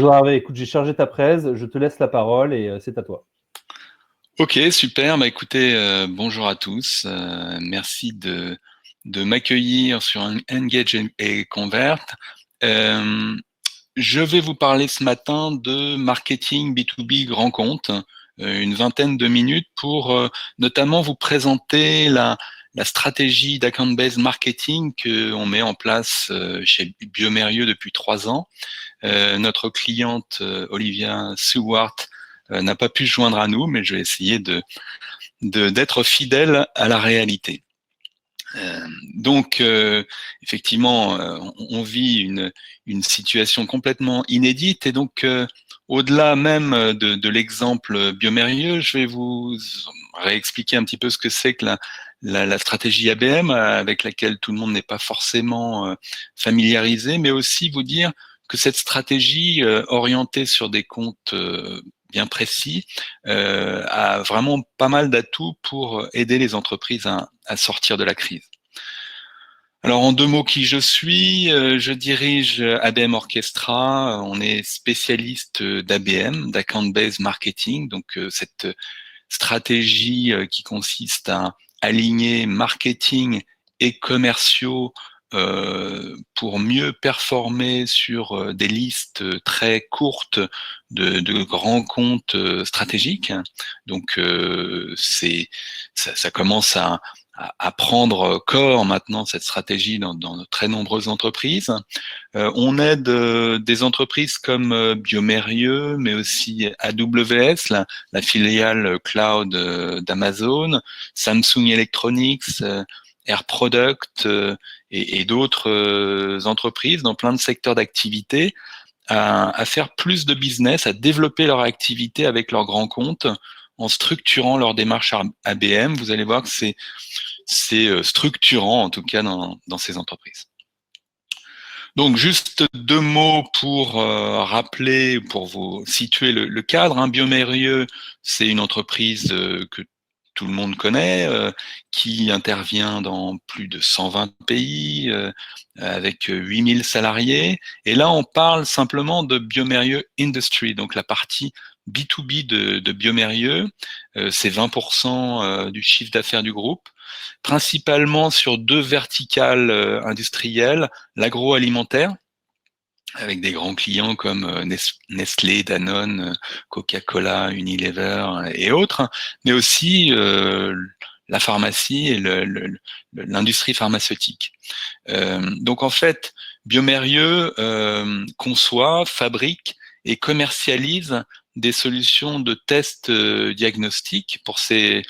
Bonjour Hervé, écoute, j'ai chargé ta presse, je te laisse la parole et c'est à toi. Ok, super. Bah, écoutez, bonjour à tous. Merci de m'accueillir sur Engage et Convert. Euh, je vais vous parler ce matin de marketing B2B grand compte, une vingtaine de minutes pour notamment vous présenter la stratégie d'account-based marketing qu'on met en place chez Biomérieux depuis 3 ans. Notre cliente Olivia Seward n'a pas pu se joindre à nous, mais je vais essayer d'être fidèle à la réalité. Donc, effectivement, on vit une situation complètement inédite et donc, au-delà même de l'exemple Biomérieux, je vais vous réexpliquer un petit peu ce que c'est que la stratégie ABM avec laquelle tout le monde n'est pas forcément familiarisé, mais aussi vous dire que cette stratégie orientée sur des comptes bien précis a vraiment pas mal d'atouts pour aider les entreprises à sortir de la crise. Alors en 2 mots, qui je suis, je dirige ABM Orchestra, on est spécialiste d'ABM, d'Account-Based Marketing, donc cette stratégie qui consiste à aligner marketing et commerciaux pour mieux performer sur des listes très courtes de grands comptes stratégiques. Donc ça commence à prendre corps maintenant, cette stratégie dans de très nombreuses entreprises. On aide des entreprises comme Biomérieux, mais aussi AWS, la filiale cloud d'Amazon, Samsung Electronics, Air Product et d'autres entreprises dans plein de secteurs d'activité à faire plus de business, à développer leur activité avec leurs grands comptes en structurant leur démarche ABM. Vous allez voir que c'est structurant, en tout cas, dans ces entreprises. Donc, juste 2 mots pour rappeler, pour vous situer le cadre. Hein. Biomérieux, c'est une entreprise que tout le monde connaît, qui intervient dans plus de 120 pays, avec 8000 salariés. Et là, on parle simplement de Biomérieux Industry, donc la partie B2B de Biomérieux. C'est 20% du chiffre d'affaires du groupe, principalement sur 2 verticales industrielles, l'agroalimentaire, avec des grands clients comme Nestlé, Danone, Coca-Cola, Unilever et autres, mais aussi la pharmacie et l'industrie pharmaceutique. Donc en fait, Biomérieux conçoit, fabrique et commercialise des solutions de tests diagnostiques pour ces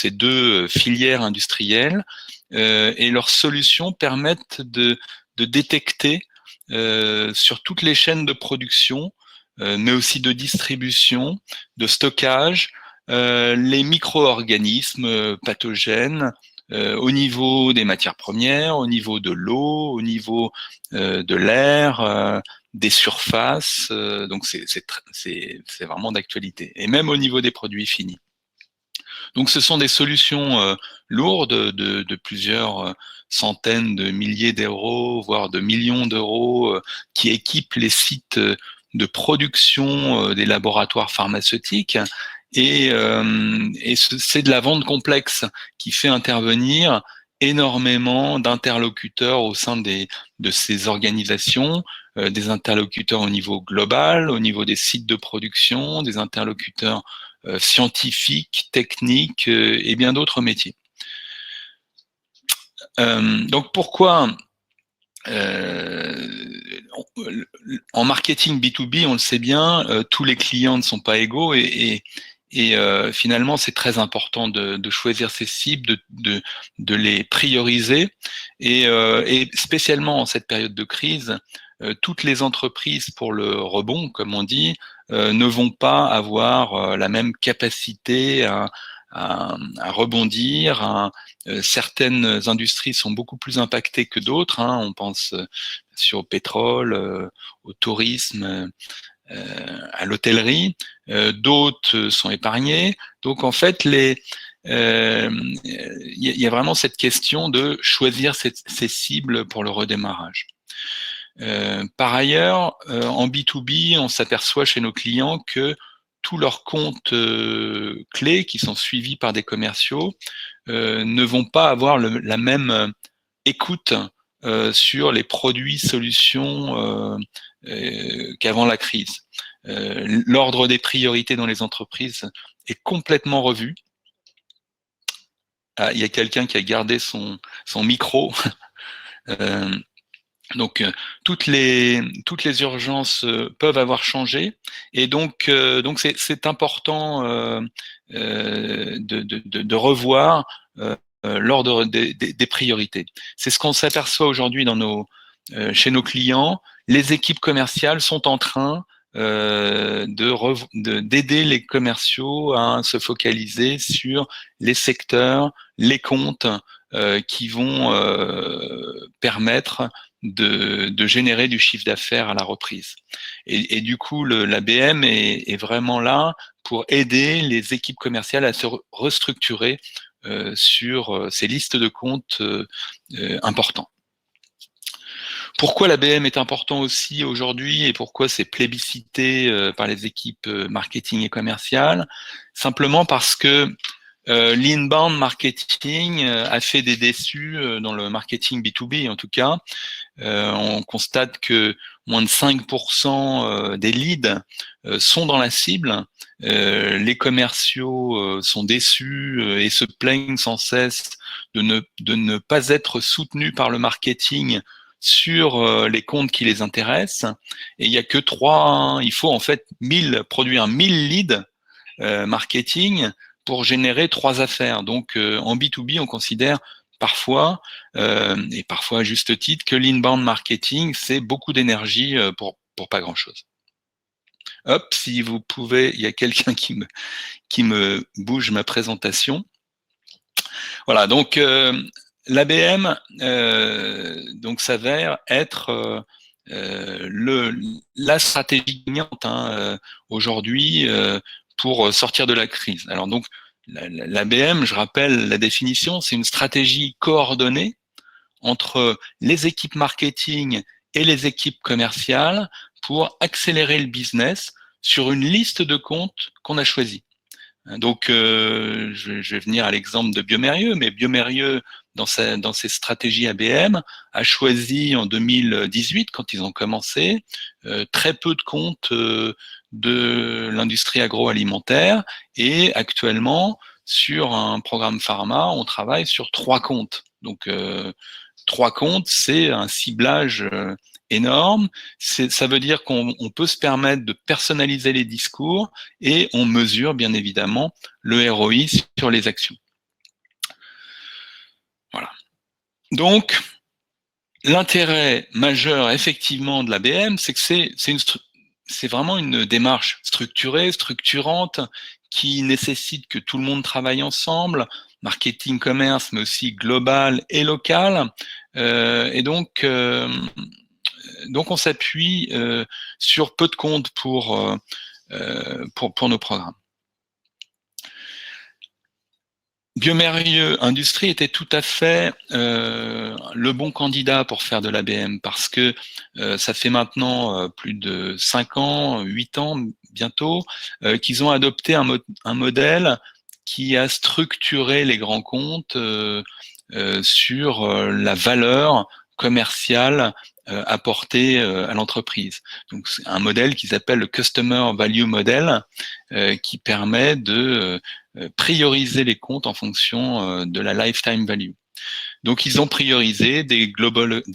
2 filières industrielles, et leurs solutions permettent de détecter sur toutes les chaînes de production, mais aussi de distribution, de stockage, les micro-organismes pathogènes au niveau des matières premières, au niveau de l'eau, au niveau de l'air, des surfaces. Donc c'est vraiment d'actualité. Et même au niveau des produits finis. Donc ce sont des solutions lourdes de plusieurs centaines de milliers d'euros, voire de millions d'euros, qui équipent les sites de production des laboratoires pharmaceutiques. Et c'est de la vente complexe qui fait intervenir énormément d'interlocuteurs au sein de ces organisations, des interlocuteurs au niveau global, au niveau des sites de production, des interlocuteurs scientifiques, techniques et bien d'autres métiers. Donc pourquoi en marketing B2B, on le sait bien, tous les clients ne sont pas égaux et finalement, c'est très important de choisir ses cibles, de les prioriser et spécialement en cette période de crise, toutes les entreprises pour le rebond, comme on dit, ne vont pas avoir la même capacité à rebondir. Certaines industries sont beaucoup plus impactées que d'autres. Hein. On pense au pétrole, au tourisme, à l'hôtellerie. D'autres sont épargnés. Donc en fait, y a vraiment cette question de choisir ces cibles pour le redémarrage. Par ailleurs, en B2B, on s'aperçoit chez nos clients que tous leurs comptes clés qui sont suivis par des commerciaux ne vont pas avoir la même écoute sur les produits, solutions qu'avant la crise. L'ordre des priorités dans les entreprises est complètement revu. Ah, il y a quelqu'un qui a gardé son micro. Donc toutes les urgences peuvent avoir changé, et donc c'est important de revoir l'ordre des priorités. C'est ce qu'on s'aperçoit aujourd'hui chez nos clients. Les équipes commerciales sont en train d'aider les commerciaux à se focaliser sur les secteurs, les comptes qui vont permettre de générer du chiffre d'affaires à la reprise. Et du coup, l'ABM est vraiment là pour aider les équipes commerciales à se restructurer sur ces listes de comptes importants. Pourquoi l'ABM est important aussi aujourd'hui et pourquoi c'est plébiscité par les équipes marketing et commerciales? Simplement parce que l'inbound marketing a fait des déçus dans le marketing B2B en tout cas. On constate que moins de 5% des leads sont dans la cible. Les commerciaux sont déçus et se plaignent sans cesse de ne pas être soutenus par le marketing sur les comptes qui les intéressent. Et il y a que il faut en fait produire 1000 leads marketing pour générer 3 affaires. Donc en B2B, on considère parfois, et parfois à juste titre, que l'inbound marketing, c'est beaucoup d'énergie pour pas grand-chose. Hop, si vous pouvez, il y a quelqu'un qui me bouge ma présentation. Voilà, donc l'ABM donc s'avère être la stratégie gagnante aujourd'hui pour sortir de la crise. Alors donc l'ABM, je rappelle la définition, c'est une stratégie coordonnée entre les équipes marketing et les équipes commerciales pour accélérer le business sur une liste de comptes qu'on a choisis. Donc, je vais venir à l'exemple de Biomérieux, mais Biomérieux, dans ses stratégies ABM, a choisi en 2018, quand ils ont commencé, très peu de comptes de l'industrie agroalimentaire, et actuellement, sur un programme pharma, on travaille sur 3 comptes. Donc, 3 comptes, c'est un ciblage énorme. Ça veut dire qu'on peut se permettre de personnaliser les discours et on mesure bien évidemment le ROI sur les actions. Voilà. Donc, l'intérêt majeur effectivement de l'ABM, c'est que c'est vraiment une démarche structurée, structurante, qui nécessite que tout le monde travaille ensemble, marketing, commerce, mais aussi global et local. Et donc on s'appuie sur peu de comptes pour nos programmes. Biomérieux Industrie était tout à fait le bon candidat pour faire de l'ABM parce que ça fait maintenant plus de 5 ans, 8 ans bientôt, qu'ils ont adopté un modèle qui a structuré les grands comptes sur la valeur commerciale apportée à l'entreprise. Donc c'est un modèle qu'ils appellent le Customer Value Model qui permet de prioriser les comptes en fonction de la lifetime value. Donc, ils ont priorisé des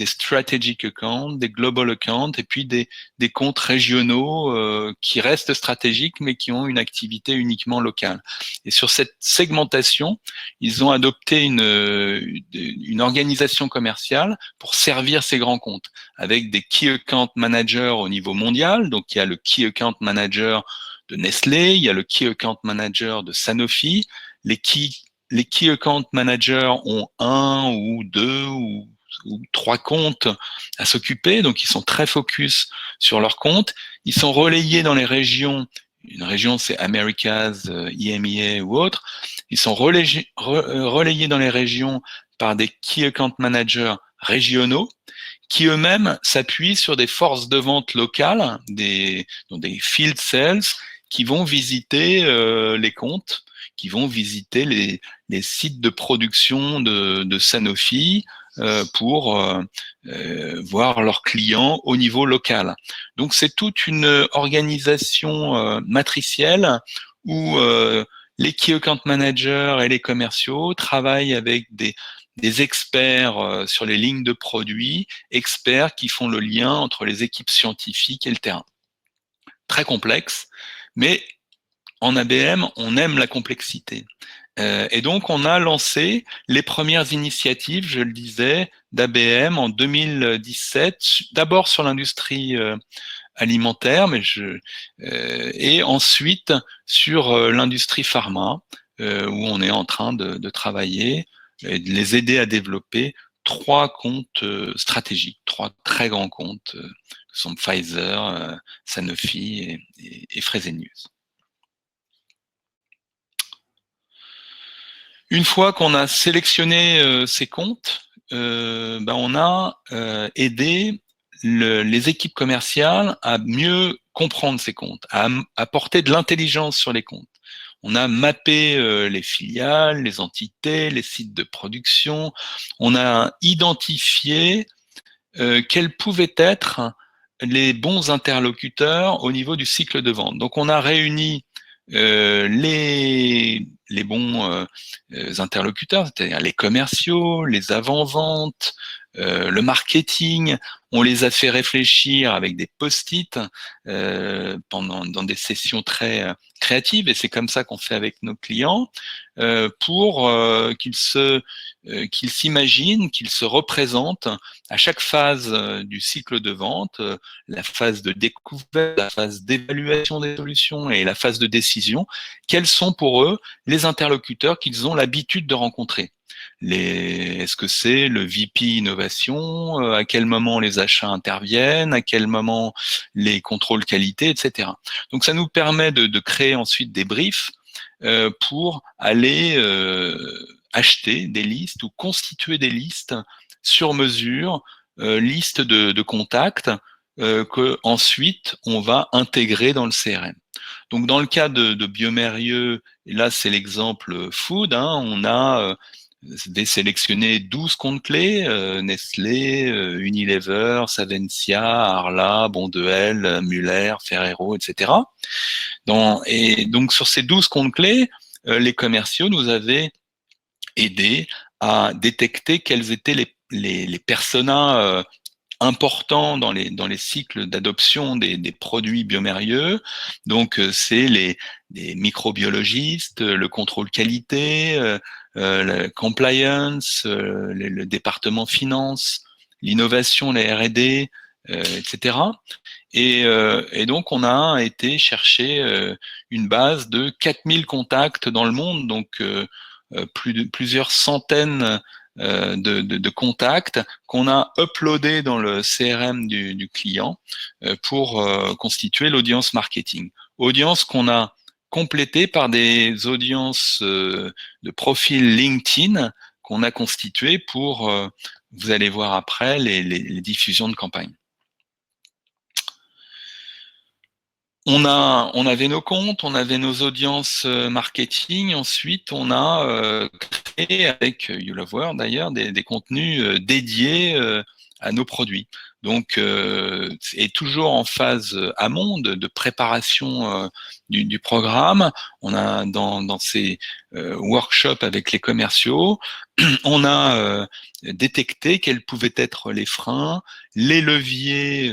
strategic accounts, des global accounts, et puis des comptes régionaux qui restent stratégiques, mais qui ont une activité uniquement locale. Et sur cette segmentation, ils ont adopté une organisation commerciale pour servir ces grands comptes, avec des key account managers au niveau mondial. Donc, il y a le key account manager de Nestlé, il y a le key account manager de Sanofi. Les key account managers ont 1 ou 2 ou 3 comptes à s'occuper, donc ils sont très focus sur leurs comptes. Ils sont relayés dans les régions. Une région, c'est Americas, EMEA ou autre. Ils sont relayés dans les régions par des key account managers régionaux qui eux-mêmes s'appuient sur des forces de vente locales, donc des field sales, qui vont visiter les comptes, qui vont visiter les sites de production de Sanofi pour voir leurs clients au niveau local. Donc c'est toute une organisation matricielle où les key account managers et les commerciaux travaillent avec des experts sur les lignes de produits, experts qui font le lien entre les équipes scientifiques et le terrain. Très complexe, mais en ABM, on aime la complexité. Et donc, on a lancé les premières initiatives, je le disais, d'ABM en 2017, d'abord sur l'industrie alimentaire, et ensuite sur l'industrie pharma, où on est en train de travailler et de les aider à développer 3 comptes stratégiques, 3 très grands comptes, qui sont Pfizer, Sanofi et Fresenius. Une fois qu'on a sélectionné ces comptes, on a aidé les équipes commerciales à mieux comprendre ces comptes, à apporter de l'intelligence sur les comptes. On a mappé les filiales, les entités, les sites de production. On a identifié quels pouvaient être les bons interlocuteurs au niveau du cycle de vente. Donc, on a réuni les bons interlocuteurs, c'est-à-dire les commerciaux, les avant-ventes, le marketing. On les a fait réfléchir avec des post-it dans des sessions très créatives, et c'est comme ça qu'on fait avec nos clients pour qu'ils s'imaginent, qu'ils se représentent à chaque phase du cycle de vente, la phase de découverte, la phase d'évaluation des solutions et la phase de décision, quels sont pour eux les interlocuteurs qu'ils ont l'habitude de rencontrer. Est-ce que c'est le VP innovation, à quel moment les achats interviennent, à quel moment les contrôles qualité, etc. Donc ça nous permet de créer ensuite des briefs pour aller acheter des listes ou constituer des listes sur mesure, listes de contacts que ensuite on va intégrer dans le CRM. Donc dans le cas de Biomérieux, et là c'est l'exemple food, on a sélectionné 12 comptes clés, Nestlé, Unilever, Savencia, Arla, Bonduelle, Muller, Ferrero, etc. Et donc sur ces 12 comptes clés, les commerciaux nous avaient aidés à détecter quels étaient les personas importants dans les cycles d'adoption des produits biomérieux. Donc, c'est les microbiologistes, le contrôle qualité, la compliance, le département finance, l'innovation, la R&D, etc. Et donc, on a été chercher une base de 4000 contacts dans le monde, donc plusieurs centaines de contacts qu'on a uploadés dans le CRM du client pour constituer l'audience marketing. Audience qu'on a complétée par des audiences de profil LinkedIn qu'on a constituées pour, vous allez voir après, les diffusions de campagne. On avait nos comptes, on avait nos audiences marketing. Ensuite, on a créé avec YouLoveWorld d'ailleurs des contenus dédiés à nos produits. Donc, et toujours en phase amont de préparation du programme. On a dans ces workshops avec les commerciaux, on a détecté quels pouvaient être les freins, les leviers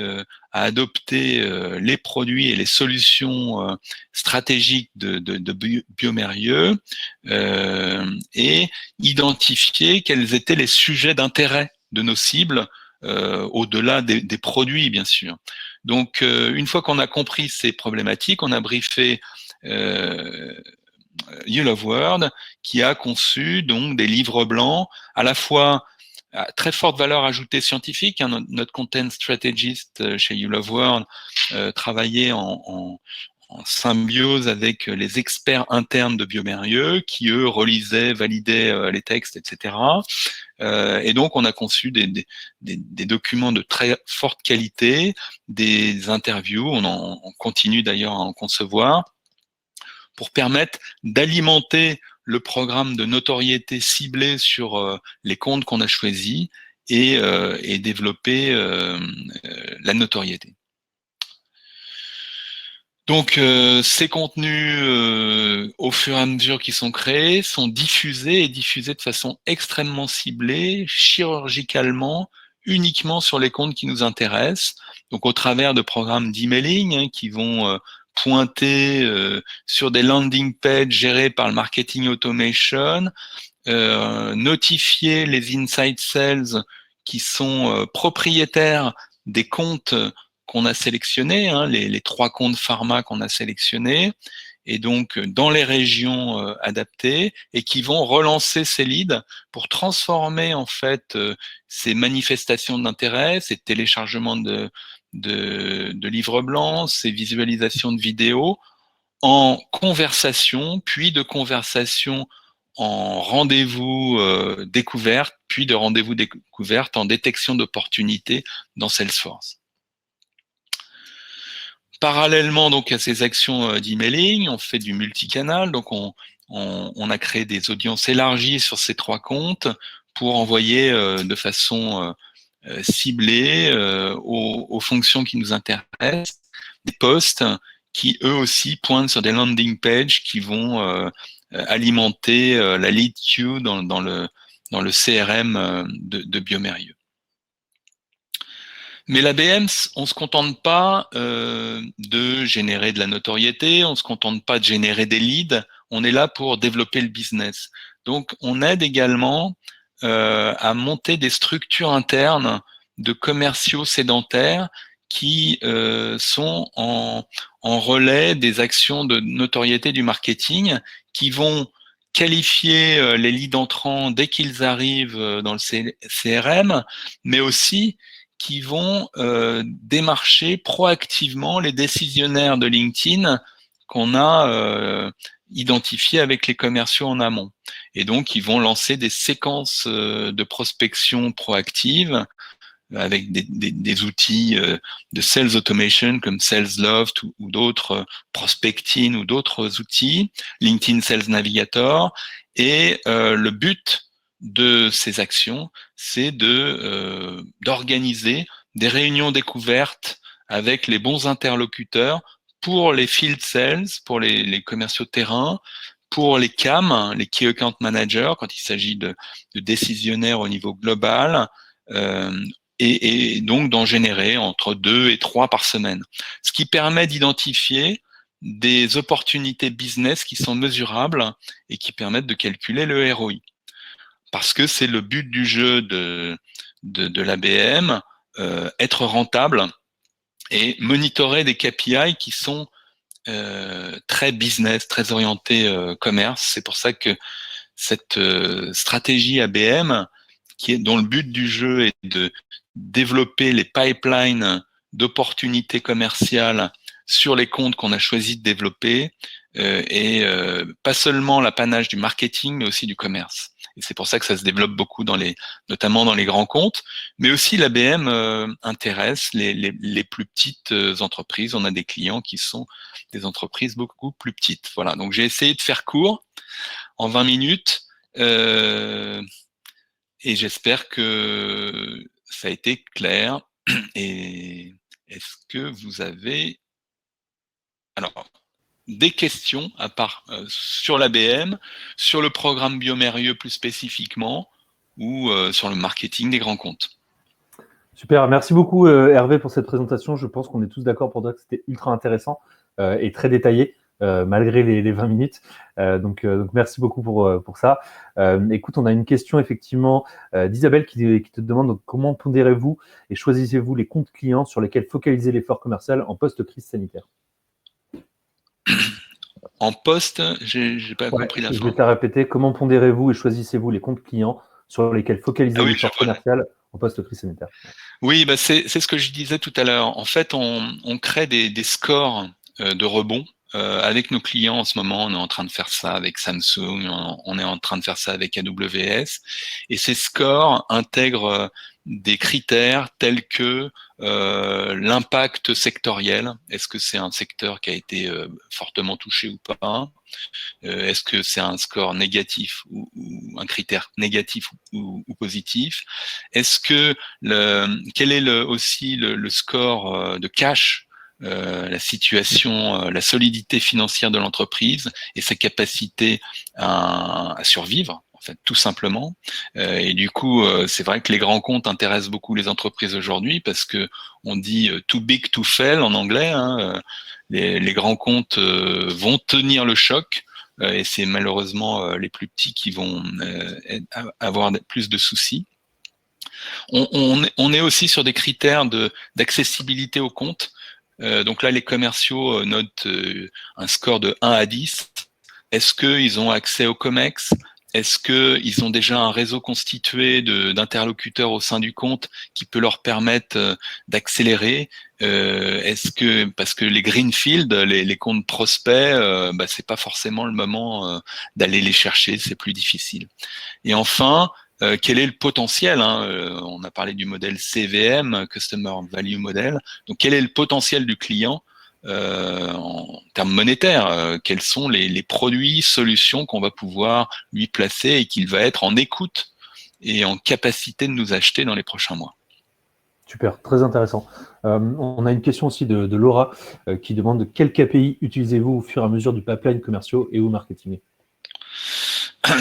à adopter les produits et les solutions stratégiques de Biomérieux et identifier quels étaient les sujets d'intérêt de nos cibles au-delà des produits, bien sûr. Donc, une fois qu'on a compris ces problématiques, on a briefé YouLoveWorld qui a conçu donc des livres blancs à la fois à très forte valeur ajoutée scientifique. Notre content strategist chez YouLoveWorld travaillait en en symbiose avec les experts internes de Biomérieux qui, eux, relisaient, validaient les textes, etc. Et donc, on a conçu des documents de très forte qualité, des interviews, on continue d'ailleurs à en concevoir, pour permettre d'alimenter le programme de notoriété ciblé sur les comptes qu'on a choisis et développer la notoriété. Donc, ces contenus, au fur et à mesure qu'ils sont créés, sont diffusés de façon extrêmement ciblée, chirurgicalement, uniquement sur les comptes qui nous intéressent. Donc, au travers de programmes d'emailing qui vont pointer sur des landing pages gérées par le marketing automation, notifier les inside sales qui sont propriétaires des comptes qu'on a sélectionnés, les 3 comptes pharma qu'on a sélectionnés, et donc dans les régions adaptées, et qui vont relancer ces leads pour transformer en fait ces manifestations d'intérêt, ces téléchargements de livres blancs, ces visualisations de vidéos, en conversation, puis de conversation en rendez-vous découverte, puis de rendez-vous découverte en détection d'opportunités dans Salesforce. Parallèlement donc à ces actions d'emailing, on fait du multicanal, donc on a créé des audiences élargies sur ces 3 comptes pour envoyer de façon ciblée aux fonctions qui nous intéressent des posts qui eux aussi pointent sur des landing pages qui vont alimenter la lead queue dans le CRM de Biomérieux. Mais l'ABM, on se contente pas de générer de la notoriété, on se contente pas de générer des leads, on est là pour développer le business. Donc, on aide également à monter des structures internes de commerciaux sédentaires qui sont en relais des actions de notoriété du marketing, qui vont qualifier les leads entrants dès qu'ils arrivent dans le CRM, mais aussi qui vont démarcher proactivement les décisionnaires de LinkedIn qu'on a identifiés avec les commerciaux en amont. Et donc, ils vont lancer des séquences de prospection proactive avec des outils de sales automation comme SalesLoft ou d'autres, Prospecting ou d'autres outils, LinkedIn Sales Navigator. Et le but de ces actions, c'est d'organiser des réunions découvertes avec les bons interlocuteurs pour les field sales, pour les commerciaux de terrain, pour les CAM, les Key Account Managers, quand il s'agit de décisionnaires au niveau global, et donc d'en générer entre 2 et 3 par semaine. Ce qui permet d'identifier des opportunités business qui sont mesurables et qui permettent de calculer le ROI. Parce que c'est le but du jeu de l'ABM, être rentable et monitorer des KPI qui sont très business, très orientés commerce. C'est pour ça que cette stratégie ABM, dont le but du jeu est de développer les pipelines d'opportunités commerciales sur les comptes qu'on a choisi de développer, et pas seulement l'apanage du marketing, mais aussi du commerce. Et c'est pour ça que ça se développe beaucoup notamment dans les grands comptes, mais aussi l'ABM intéresse les plus petites entreprises. On a des clients qui sont des entreprises beaucoup plus petites. Voilà, donc j'ai essayé de faire court en 20 minutes, et j'espère que ça a été clair. Et est-ce que vous avez des questions à part sur l'ABM, sur le programme Biomérieux plus spécifiquement, ou sur le marketing des grands comptes? Super, merci beaucoup Hervé pour cette présentation. Je pense qu'on est tous d'accord pour dire que c'était ultra intéressant et très détaillé, malgré les 20 minutes. Donc merci beaucoup pour ça. Écoute, on a une question effectivement d'Isabelle qui te demande donc, comment pondérez-vous et choisissez-vous les comptes clients sur lesquels focaliser l'effort commercial en post-crise sanitaire? En poste, j'ai pas compris la fin. Je vais te la répéter. Comment pondérez-vous et choisissez-vous les comptes clients sur lesquels focaliser l'effort commercial en post-crise sanitaire? Oui, bah c'est ce que je disais tout à l'heure. En fait, on crée des scores de rebond avec nos clients en ce moment, on est en train de faire ça avec Samsung, on est en train de faire ça avec AWS, et ces scores intègrent des critères tels que l'impact sectoriel. Est-ce que c'est un secteur qui a été fortement touché ou pas? Est-ce que c'est un score négatif ou un critère négatif ou positif? Est-ce que quel est aussi le score de cash, la situation, la solidité financière de l'entreprise et sa capacité à survivre, en fait, tout simplement. Et du coup, c'est vrai que les grands comptes intéressent beaucoup les entreprises aujourd'hui parce que on dit too big to fail en anglais. Hein, les grands comptes vont tenir le choc. Et c'est malheureusement les plus petits qui vont avoir plus de soucis. On est aussi sur des critères d'accessibilité au compte. Donc là, les commerciaux notent un score de 1 à 10. Est-ce qu'ils ont accès au COMEX? Est-ce qu'ils ont déjà un réseau constitué d'interlocuteurs au sein du compte qui peut leur permettre d'accélérer? Parce que les greenfield, les comptes prospects, c'est pas forcément le moment d'aller les chercher, c'est plus difficile. Et enfin, quel est le potentiel, hein, on a parlé du modèle CVM, Customer Value Model. Donc, quel est le potentiel du client en termes monétaires? Quels sont les produits, solutions qu'on va pouvoir lui placer et qu'il va être en écoute et en capacité de nous acheter dans les prochains mois? Super, très intéressant. On a une question aussi de Laura qui demande quel KPI utilisez-vous au fur et à mesure du pipeline commerciaux et ou marketing?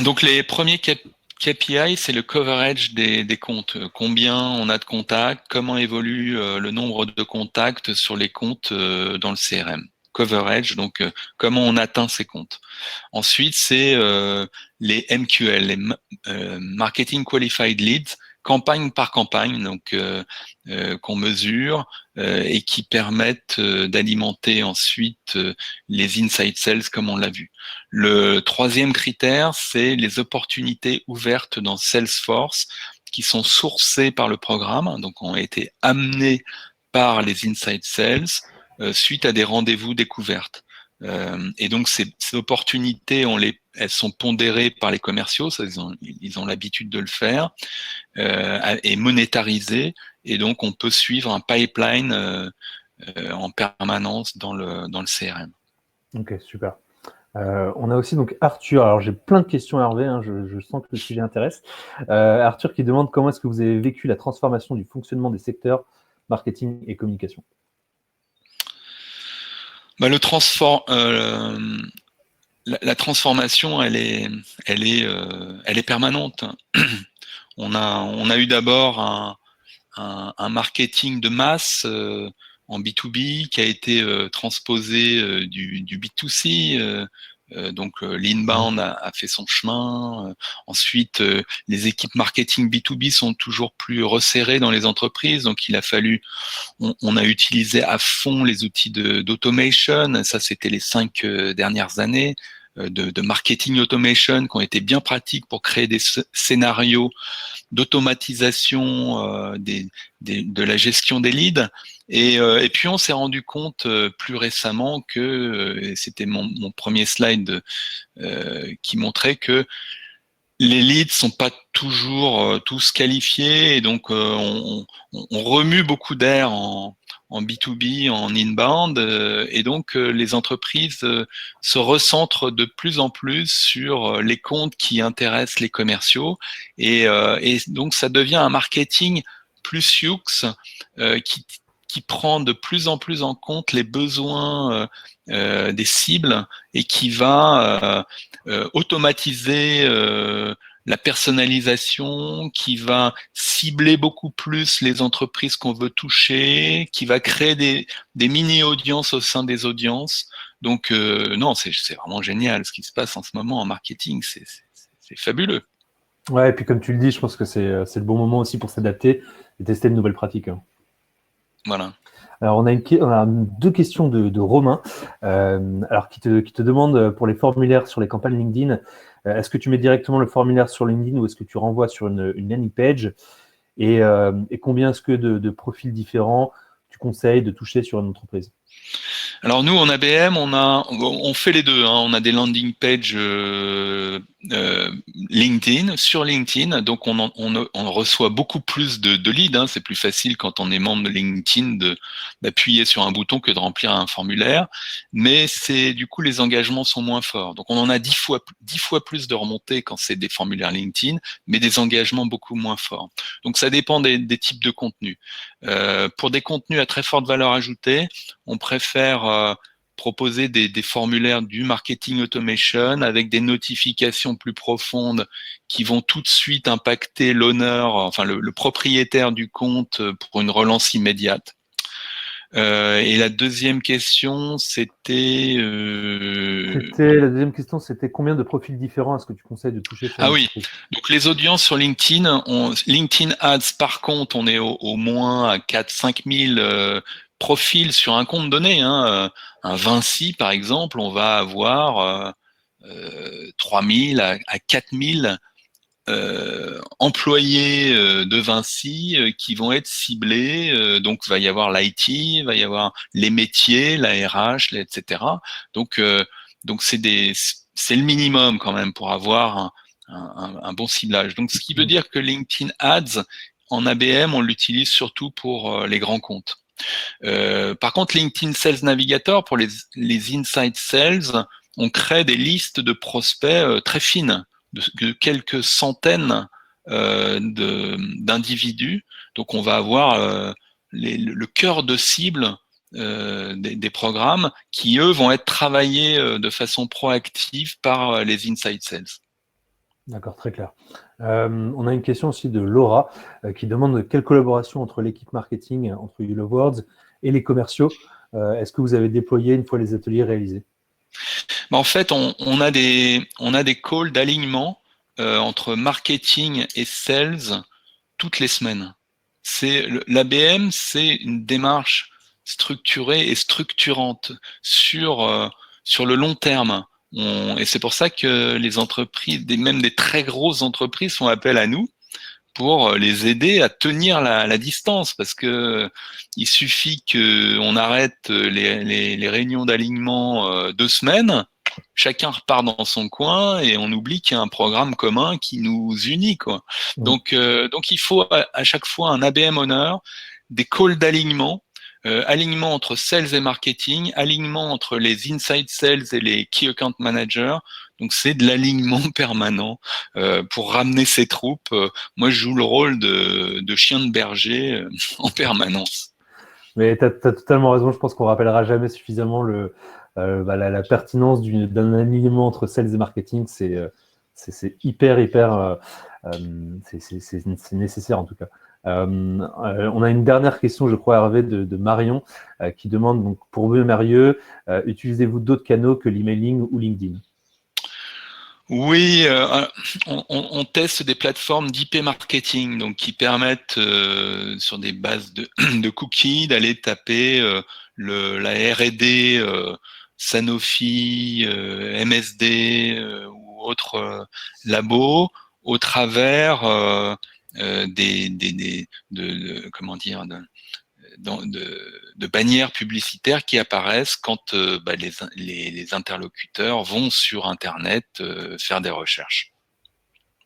Donc, les premiers KPI, c'est le coverage des comptes. Combien on a de contacts, comment évolue le nombre de contacts sur les comptes dans le CRM. Coverage, donc comment on atteint ces comptes. Ensuite, c'est les MQL, les Marketing Qualified Leads, campagne par campagne, donc qu'on mesure et qui permettent d'alimenter ensuite les inside sales comme on l'a vu. Le troisième critère, c'est les opportunités ouvertes dans Salesforce qui sont sourcées par le programme, donc ont été amenées par les inside sales suite à des rendez-vous découvertes. Et donc ces opportunités, elles sont pondérées par les commerciaux, ça, ils ont l'habitude de le faire, et monétarisées, et donc on peut suivre un pipeline en permanence dans le CRM. Ok, super. On a aussi donc Arthur. Alors j'ai plein de questions à Hervé, hein, je sens que le sujet intéresse. Arthur qui demande comment est-ce que vous avez vécu la transformation du fonctionnement des secteurs marketing et communication? La transformation, elle est permanente. On a eu d'abord un marketing de masse en B2B qui a été transposé du B2C. Donc l'inbound a fait son chemin. Ensuite, les équipes marketing B2B sont toujours plus resserrées dans les entreprises. Donc il a fallu, on a utilisé à fond les outils d'automation. Ça, c'était les 5 dernières années de marketing automation qui ont été bien pratiques pour créer des scénarios d'automatisation de la gestion des leads. Et puis on s'est rendu compte plus récemment que, c'était mon premier slide qui montrait que les leads sont pas toujours tous qualifiés, et donc on remue beaucoup d'air en B2B, en inbound, et donc les entreprises se recentrent de plus en plus sur les comptes qui intéressent les commerciaux, et donc ça devient un marketing plus Sioux qui prend de plus en plus en compte les besoins des cibles et qui va automatiser la personnalisation, qui va cibler beaucoup plus les entreprises qu'on veut toucher, qui va créer des mini-audiences au sein des audiences. Donc non, c'est vraiment génial ce qui se passe en ce moment en marketing, c'est fabuleux. Ouais, et puis comme tu le dis, je pense que c'est le bon moment aussi pour s'adapter et tester de nouvelles pratiques, hein. Voilà. Alors, on a deux questions de Romain, alors qui te demande pour les formulaires sur les campagnes LinkedIn, est-ce que tu mets directement le formulaire sur LinkedIn ou est-ce que tu renvoies sur une landing page, et combien est-ce que de profils différents tu conseilles de toucher sur une entreprise? Alors nous, en ABM, on fait les deux, hein. On a des landing pages LinkedIn, sur LinkedIn, donc on reçoit beaucoup plus de leads, hein. C'est plus facile quand on est membre de LinkedIn d'appuyer sur un bouton que de remplir un formulaire, mais du coup les engagements sont moins forts. Donc on en a 10 fois plus de remontées quand c'est des formulaires LinkedIn, mais des engagements beaucoup moins forts. Donc ça dépend des types de contenus. Pour des contenus à très forte valeur ajoutée, on préfère proposer des formulaires du marketing automation avec des notifications plus profondes qui vont tout de suite impacter l'honneur, enfin le propriétaire du compte pour une relance immédiate. Et la deuxième question, c'était... La deuxième question, c'était combien de profils différents est-ce que tu conseilles de toucher sur Ah oui, l'entreprise? donc les audiences sur LinkedIn, LinkedIn Ads, par contre, on est au moins à 4-5 000 profils sur un compte donné, hein. Un Vinci, par exemple, on va avoir 3 000 à 4 000 employés de Vinci qui vont être ciblés. Donc, il va y avoir l'IT, il va y avoir les métiers, la RH, etc. Donc, c'est le minimum quand même pour avoir un bon ciblage. Donc, ce qui veut dire que LinkedIn Ads en ABM, on l'utilise surtout pour les grands comptes. Par contre, LinkedIn Sales Navigator, pour les inside sales, on crée des listes de prospects très fines, de quelques centaines d'individus. Donc, on va avoir le cœur de cible des programmes qui, eux, vont être travaillés de façon proactive par les inside sales. D'accord, très clair. On a une question aussi de Laura qui demande quelle collaboration entre l'équipe marketing, entre YouLoveWords et les commerciaux est-ce que vous avez déployé une fois les ateliers réalisés? En fait, on a des calls d'alignement entre marketing et sales toutes les semaines. L'ABM, c'est une démarche structurée et structurante sur le long terme. Et c'est pour ça que les entreprises, même des très grosses entreprises, font appel à nous pour les aider à tenir la distance, parce que il suffit qu'on arrête les réunions d'alignement 2 semaines, chacun repart dans son coin et on oublie qu'il y a un programme commun qui nous unit, quoi. Donc il faut à chaque fois un ABM Honor, des calls d'alignement, alignement entre sales et marketing, alignement entre les inside sales et les key account managers. Donc c'est de l'alignement permanent pour ramener ses troupes. Moi, je joue le rôle de chien de berger en permanence. Mais tu as totalement raison, je pense qu'on rappellera jamais suffisamment la pertinence d'un alignement entre sales et marketing. C'est hyper, c'est nécessaire en tout cas. On a une dernière question, je crois, Hervé, de Marion, qui demande, donc, pour vous, Marieux, utilisez-vous d'autres canaux que l'emailing ou LinkedIn? Oui, on teste des plateformes d'IP marketing, donc qui permettent sur des bases de cookies d'aller taper la R&D Sanofi, MSD ou autres labos au travers comment dire, de bannières publicitaires qui apparaissent quand les interlocuteurs vont sur Internet faire des recherches.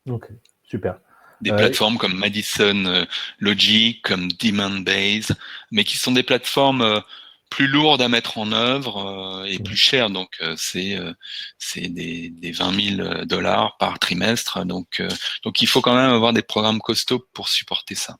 Ok, super. Des plateformes comme Madison Logic, comme Demandbase, mais qui sont des plateformes plus lourdes à mettre en œuvre et plus chères. Donc, c'est des 20 000 $ par trimestre. Donc, il faut quand même avoir des programmes costauds pour supporter ça.